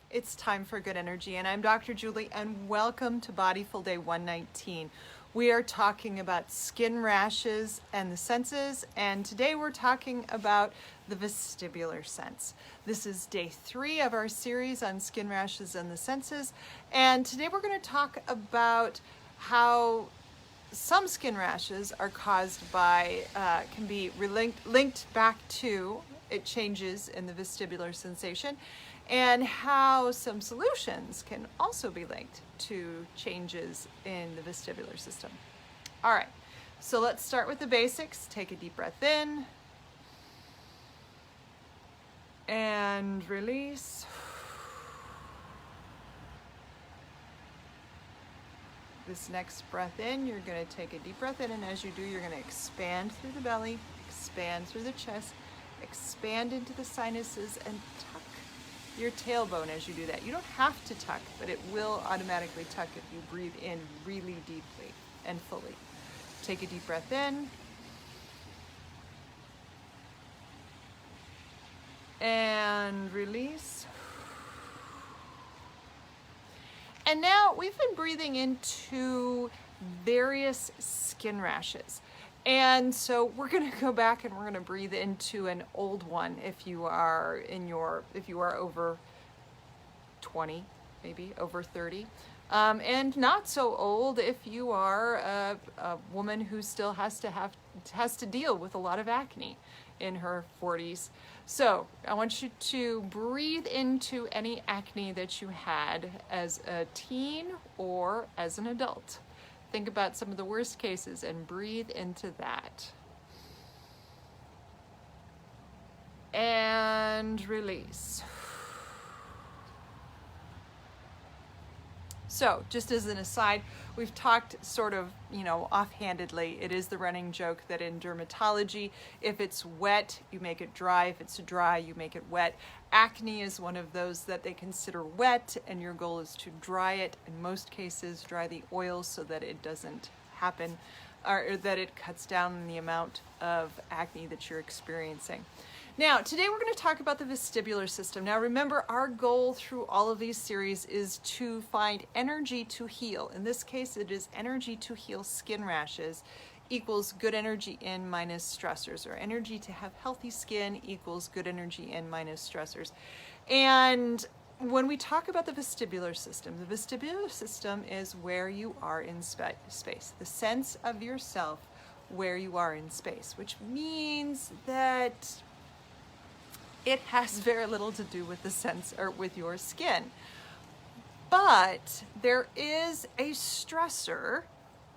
It's time for good energy, and I'm Dr. Julie, and welcome to Bodyful Day 119. We are talking about skin rashes and the senses, and today we're talking about the vestibular sense. This is day 3 of our series on skin rashes and the senses, and today we're going to talk about how some skin rashes are caused by, can be linked back to it changes in the vestibular sensation, and how some solutions can also be linked to changes in the vestibular system. All right, so let's start with the basics. Take a deep breath in and release. This next breath in, you're going to take a deep breath in, and as you do, you're going to expand through the belly, expand through the chest, expand into the sinuses, and tuck your tailbone as you do that. You don't have to tuck, but it will automatically tuck if you breathe in really deeply and fully. Take a deep breath in. And release. And now we've been breathing into various skin rashes. And so we're going to go back and we're going to breathe into an old one if you are over 20, maybe over 30. And not so old if you are a woman who still has to deal with a lot of acne in her 40s. So I want you to breathe into any acne that you had as a teen or as an adult. Think about some of the worst cases and breathe into that. And release. So, just as an aside, we've talked sort of, offhandedly, it is the running joke that in dermatology, if it's wet, you make it dry. If it's dry, you make it wet. Acne is one of those that they consider wet, and your goal is to dry it. In most cases, dry the oil so that it doesn't happen, or that it cuts down the amount of acne that you're experiencing. Now, today we're going to talk about the vestibular system. Now, remember, our goal through all of these series is to find energy to heal. In this case, it is energy to heal skin rashes equals good energy in minus stressors, or energy to have healthy skin equals good energy in minus stressors. And when we talk about the vestibular system is where you are in space, the sense of yourself where you are in space, which means that it has very little to do with the sense or with your skin. But there is a stressor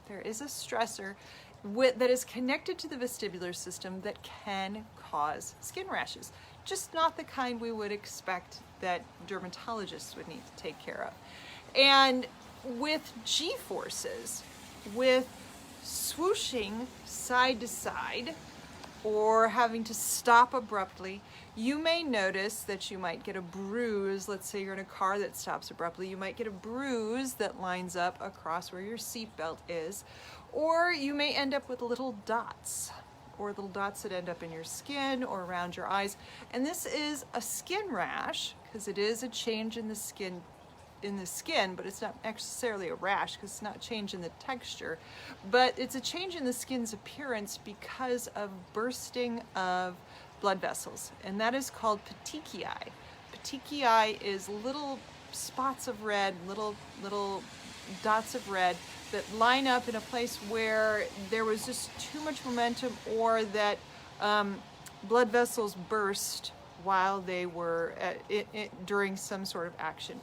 that is connected to the vestibular system that can cause skin rashes. Just not the kind we would expect that dermatologists would need to take care of. And with G-forces, with swooshing side to side, or having to stop abruptly, you may notice that you might get a bruise. Let's say you're in a car that stops abruptly. You might get a bruise that lines up across where your seatbelt is, or you may end up with little dots, or little dots that end up in your skin or around your eyes. And this is a skin rash because it is a change in the skin, but it's not necessarily a rash because it's not change in the texture, but it's a change in the skin's appearance because of bursting of blood vessels, and that is called petechiae. Petechiae is little spots of red, little dots of red that line up in a place where there was just too much momentum, or that blood vessels burst while they were during some sort of action.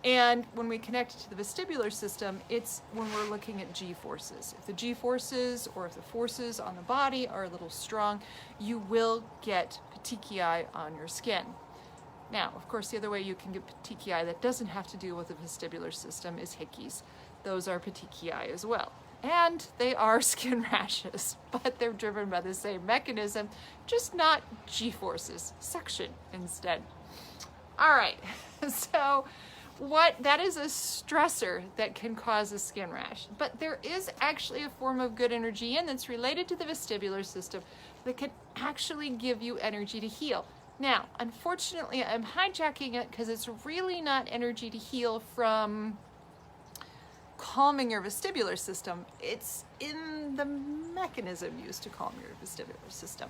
And when we connect it to the vestibular system, it's when we're looking at G-forces. If the G-forces or if the forces on the body are a little strong, you will get petechiae on your skin. Now, of course, the other way you can get petechiae that doesn't have to do with the vestibular system is hickeys. Those are petechiae as well. And they are skin rashes, but they're driven by the same mechanism, just not G-forces, suction instead. All right, so that is a stressor that can cause a skin rash, but there is actually a form of good energy that's related to the vestibular system that can actually give you energy to heal. Now, unfortunately, I'm hijacking it because it's really not energy to heal from calming your vestibular system. It's in the mechanism used to calm your vestibular system.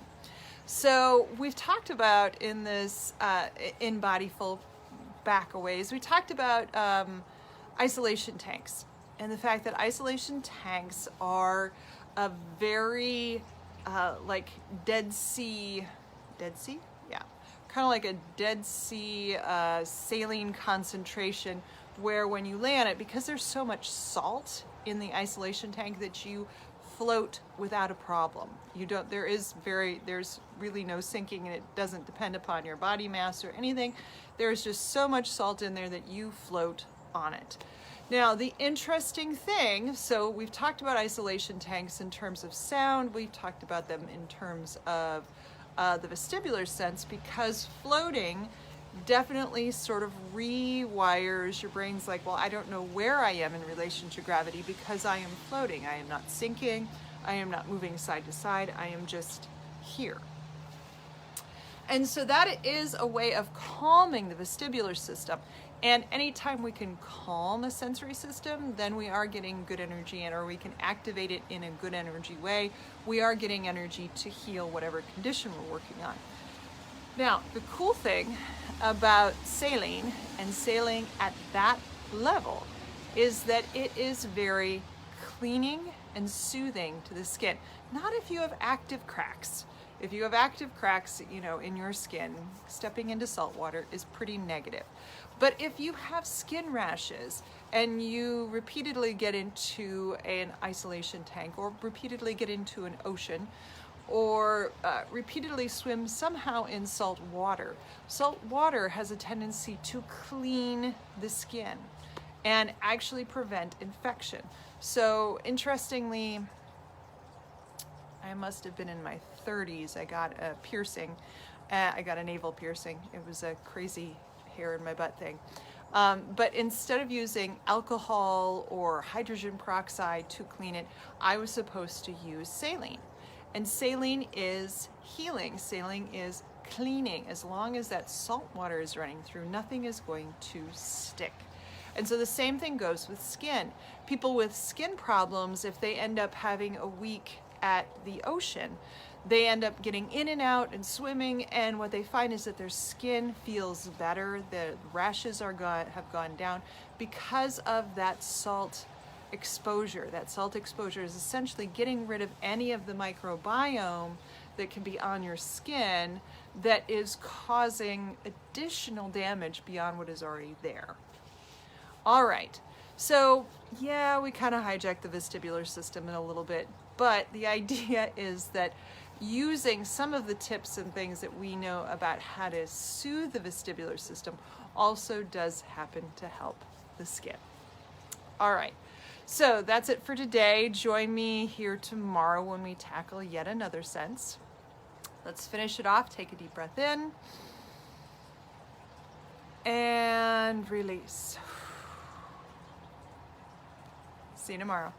So we've talked about in this, in Bodyful back-a-ways, we talked about isolation tanks and the fact that isolation tanks are a very like Dead Sea? Yeah. Kind of like a Dead Sea saline concentration, where when you lay on it, because there's so much salt in the isolation tank, that you float without a problem. There's really no sinking, and it doesn't depend upon your body mass or anything. There's just so much salt in there that you float on it. Now, the interesting thing, so we've talked about isolation tanks in terms of sound, we've talked about them in terms of the vestibular sense, because floating definitely sort of rewires your brain's like, well, I don't know where I am in relation to gravity because I am floating. I am not sinking. I am not moving side to side. I am just here. And so that is a way of calming the vestibular system. And anytime we can calm a sensory system, then we are getting good energy in, or we can activate it in a good energy way. We are getting energy to heal whatever condition we're working on. Now, the cool thing about saline and sailing at that level is that it is very cleaning and soothing to the skin. Not if you have active cracks. If you have active cracks, in your skin, stepping into salt water is pretty negative. But if you have skin rashes and you repeatedly get into an isolation tank, or repeatedly get into an ocean, or repeatedly swim somehow in salt water. Salt water has a tendency to clean the skin and actually prevent infection. So interestingly, I must have been in my 30s, I got a piercing. I got a navel piercing. It was a crazy hair in my butt thing. But instead of using alcohol or hydrogen peroxide to clean it, I was supposed to use saline. And saline is healing. Saline is cleaning. As long as that salt water is running through, nothing is going to stick. And so the same thing goes with skin. People with skin problems, if they end up having a week at the ocean, they end up getting in and out and swimming, and what they find is that their skin feels better. The rashes have gone down because of that salt exposure. That salt exposure is essentially getting rid of any of the microbiome that can be on your skin that is causing additional damage beyond what is already there. All right, so yeah, we kind of hijacked the vestibular system in a little bit, but the idea is that using some of the tips and things that we know about how to soothe the vestibular system also does happen to help the skin. All right. So that's it for today. Join me here tomorrow when we tackle yet another sense. Let's finish it off. Take a deep breath in and release. See you tomorrow.